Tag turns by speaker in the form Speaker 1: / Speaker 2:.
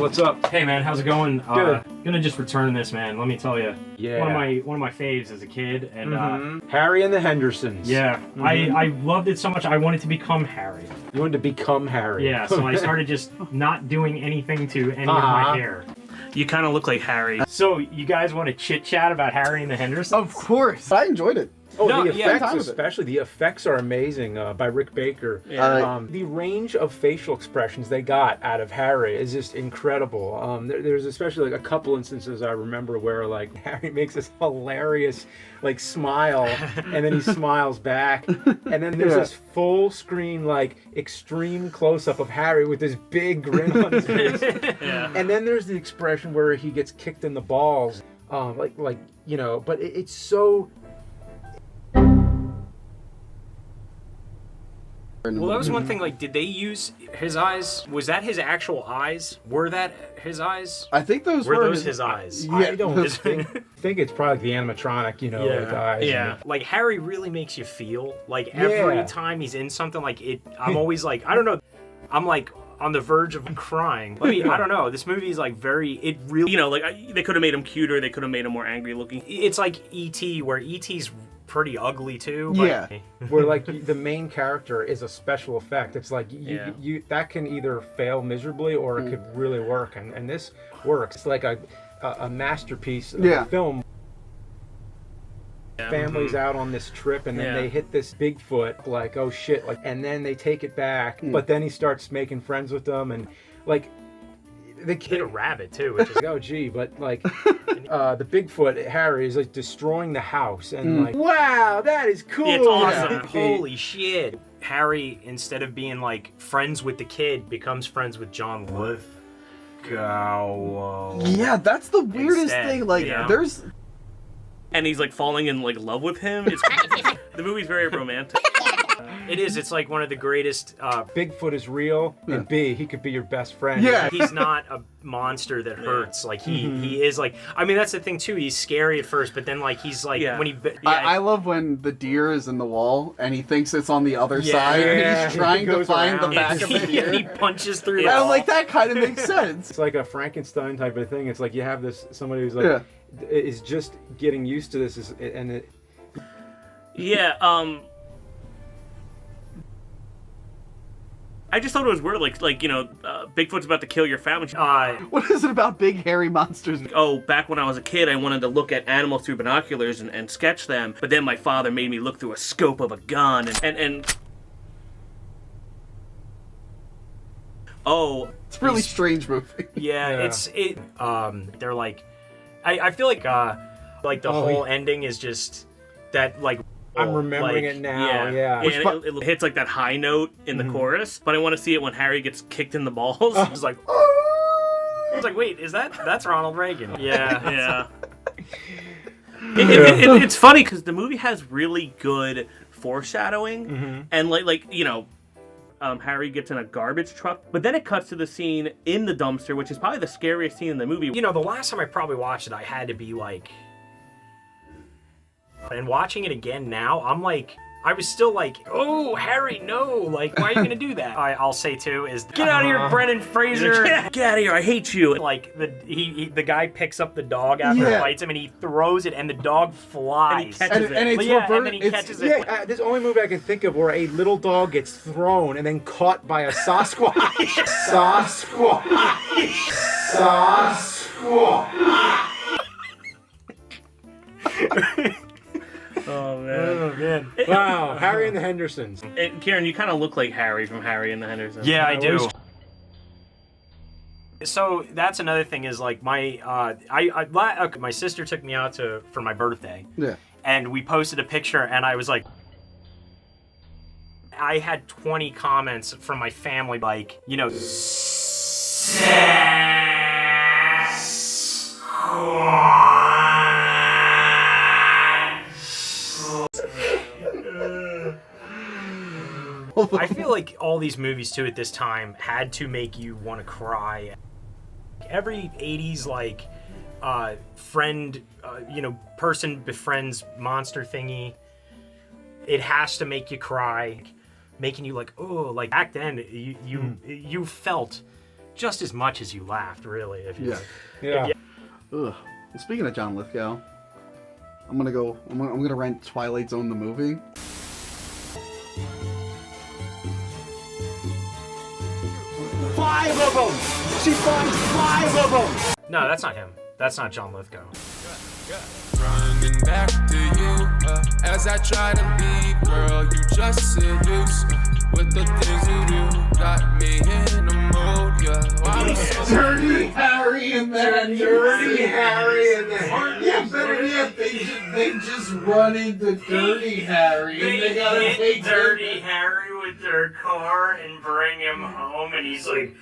Speaker 1: what's up?
Speaker 2: Hey man, how's it going?
Speaker 1: Good.
Speaker 2: Gonna just return this, man. Let me tell you.
Speaker 1: Yeah.
Speaker 2: One of my faves as a kid, and
Speaker 1: Harry and the Hendersons.
Speaker 2: yeah, I loved it so much. I wanted to become Harry.
Speaker 1: You wanted to become Harry.
Speaker 2: Yeah, so I started just not doing anything to any of my hair.
Speaker 3: You kind of look like Harry.
Speaker 2: So you guys want to chit chat about Harry and the Hendersons?
Speaker 4: Of course, I enjoyed it.
Speaker 1: Oh,
Speaker 2: No,
Speaker 1: the
Speaker 2: yeah,
Speaker 1: effects especially. The effects are amazing by Rick Baker.
Speaker 3: Yeah.
Speaker 1: The range of facial expressions they got out of Harry is just incredible. There's especially like a couple instances I remember where like Harry makes this hilarious like smile and then he smiles back. And then there's this full screen like extreme close up of Harry with this big grin on his face.
Speaker 3: Yeah.
Speaker 1: And then there's the expression where he gets kicked in the balls. Like you know, but it's so.
Speaker 2: Well, that was one thing. Like, did they use his eyes? Was that his actual eyes? Were that his eyes?
Speaker 4: I think those
Speaker 2: Were those his eyes?
Speaker 4: Yeah.
Speaker 1: I don't think it's probably the animatronic, you know, like eyes.
Speaker 2: Yeah. Like Harry really makes you feel like every time he's in something like it. I'm always like, I don't know. I'm like on the verge of crying. I mean, I don't know. This movie is like very. It really.
Speaker 3: You know, like they could have made him cuter. They could have made him more angry looking.
Speaker 2: It's like E.T., where E.T.'s pretty ugly too. But
Speaker 4: Yeah.
Speaker 1: Where like the main character is a special effect. It's like you that can either fail miserably or it could really work, and this works. It's like a masterpiece of a film. Families out on this trip and then they hit this Bigfoot, like, oh shit, like, and then they take it back, but then he starts making friends with them, and like the kid
Speaker 2: hit a rabbit too, which is
Speaker 1: oh gee, but like the Bigfoot Harry is like destroying the house, and like, wow, that is cool.
Speaker 3: It's awesome.
Speaker 2: holy shit. Harry, instead of being like friends with the kid, becomes friends with John Lithgow.
Speaker 4: Yeah, that's the weirdest
Speaker 2: Instead,
Speaker 4: thing. Like,
Speaker 2: you know?
Speaker 4: there's.
Speaker 3: And he's like falling in like love with him. It's the movie's very romantic.
Speaker 2: It is. It's like one of the greatest.
Speaker 1: Bigfoot is real, and B, he could be your best friend.
Speaker 4: Yeah.
Speaker 2: He's not a monster that hurts. Like he is like. I mean, that's the thing too. He's scary at first, but then like he's like when he.
Speaker 4: I love when the deer is in the wall and he thinks it's on the other side and he's trying to find the back of the deer.
Speaker 2: He punches through.
Speaker 4: And I'm like, that kind of makes sense.
Speaker 1: It's like a Frankenstein type of thing. It's like you have this somebody who's like is just getting used to this,
Speaker 3: Yeah. I just thought it was weird, like you know, Bigfoot's about to kill your family.
Speaker 4: What is it about big hairy monsters?
Speaker 3: Oh, back when I was a kid, I wanted to look at animals through binoculars and sketch them, but then my father made me look through a scope of a gun, and oh,
Speaker 4: It's a really strange movie.
Speaker 2: Yeah, they're like, I feel like the whole ending is just that like.
Speaker 1: I'm remembering it now. Yeah.
Speaker 3: And it hits like that high note in the chorus, but I want to see it when Harry gets kicked in the balls.
Speaker 2: It's like, it's like, wait, that's Ronald Reagan? Yeah.
Speaker 3: It's funny because the movie has really good foreshadowing, and like you know. Harry gets in a garbage truck, but then it cuts to the scene in the dumpster, which is probably the scariest scene in the movie.
Speaker 2: You know, the last time I probably watched it, I had to be like... And watching it again now, I'm like... I was still like, oh, Harry, no! Like, why are you gonna do that? I'll say, too, is... Get out of here, Brendan Fraser!
Speaker 3: Get out of here, I hate you!
Speaker 2: Like, the guy picks up the dog after he fights him, and he throws it, and the dog flies.
Speaker 3: And he catches it.
Speaker 4: And it's
Speaker 2: and then he catches it.
Speaker 1: Yeah, there's the only movie I can think of where a little dog gets thrown and then caught by a Sasquatch. Sasquatch.
Speaker 3: Oh man.
Speaker 1: Wow, Harry and the Hendersons.
Speaker 3: And Kieran, you kind of look like Harry from Harry and the Hendersons.
Speaker 2: Yeah, I do. So that's another thing is like my my sister took me out for my birthday.
Speaker 4: Yeah.
Speaker 2: And we posted a picture, and I was like, I had 20 comments from my family, like, you know, I feel like all these movies too at this time had to make you want to cry. Every 80s like friend, person befriends monster thingy. It has to make you cry, making you like, oh, like back then you felt just as much as you laughed, really. If you,
Speaker 1: Yeah.
Speaker 2: If
Speaker 4: Ugh. Well, speaking of John Lithgow, I'm gonna rent Twilight Zone the movie.
Speaker 5: Five of them! She finds 5 of them!
Speaker 2: No, that's not him. That's not John Lithgow.
Speaker 6: Running back to you as I try to leave, girl. You just seduce with the things you do. Got me in a mood, yeah. I'm so
Speaker 7: Dirty Harry and then Dirty Harry and then yeah, better yet, they just run into Dirty Harry and they gotta
Speaker 2: hit
Speaker 7: take
Speaker 2: Dirty Harry with their car and bring him home, and he's like.